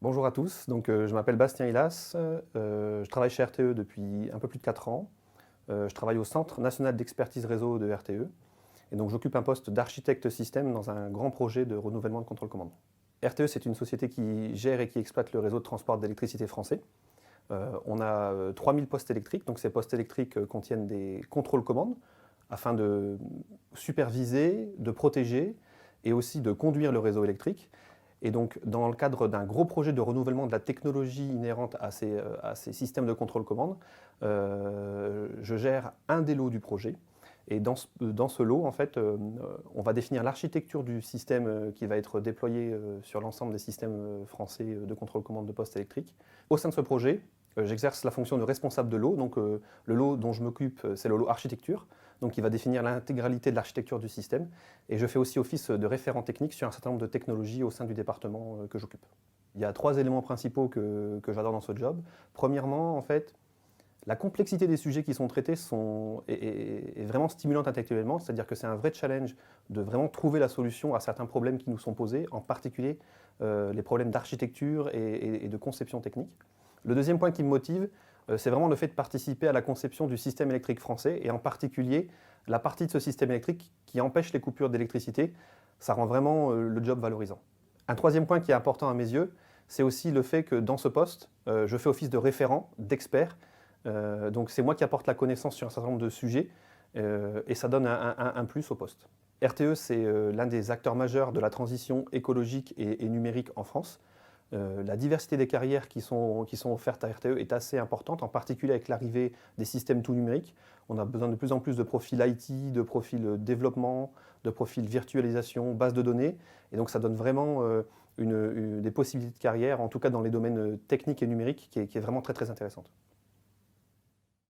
Bonjour à tous, je m'appelle Bastien Hilas, je travaille chez RTE depuis un peu plus de 4 ans. Je travaille au Centre national d'expertise réseau de RTE et donc j'occupe un poste d'architecte système dans un grand projet de renouvellement de contrôle-commande. RTE, c'est une société qui gère et qui exploite le réseau de transport d'électricité français. On a 3000 postes électriques, donc ces postes électriques contiennent des contrôles-commandes afin de superviser, de protéger et aussi de conduire le réseau électrique. Et donc, dans le cadre d'un gros projet de renouvellement de la technologie inhérente à ces systèmes de contrôle-commande, je gère un des lots du projet. Et dans ce lot, en fait, on va définir l'architecture du système qui va être déployé sur l'ensemble des systèmes français de contrôle-commande de postes électriques. Au sein de ce projet, j'exerce la fonction de responsable de lot. Le lot dont je m'occupe, c'est le lot architecture, donc qui va définir l'intégralité de l'architecture du système. Et je fais aussi office de référent technique sur un certain nombre de technologies au sein du département que j'occupe. Il y a 3 éléments principaux que j'adore dans ce job. Premièrement, en fait, la complexité des sujets qui sont traités est vraiment stimulante intellectuellement, c'est-à-dire que c'est un vrai challenge de vraiment trouver la solution à certains problèmes qui nous sont posés, en particulier les problèmes d'architecture et de conception technique. Le deuxième point qui me motive, c'est vraiment le fait de participer à la conception du système électrique français et en particulier la partie de ce système électrique qui empêche les coupures d'électricité. Ça rend vraiment le job valorisant. Un troisième point qui est important à mes yeux, c'est aussi le fait que dans ce poste, je fais office de référent, d'expert. Donc c'est moi qui apporte la connaissance sur un certain nombre de sujets et ça donne un plus au poste. RTE, c'est l'un des acteurs majeurs de la transition écologique et numérique en France. La diversité des carrières qui sont offertes à RTE est assez importante, en particulier avec l'arrivée des systèmes tout numériques. On a besoin de plus en plus de profils IT, de profils développement, de profils virtualisation, base de données. Et donc ça donne vraiment des possibilités de carrière, en tout cas dans les domaines techniques et numériques, qui est vraiment très très intéressante.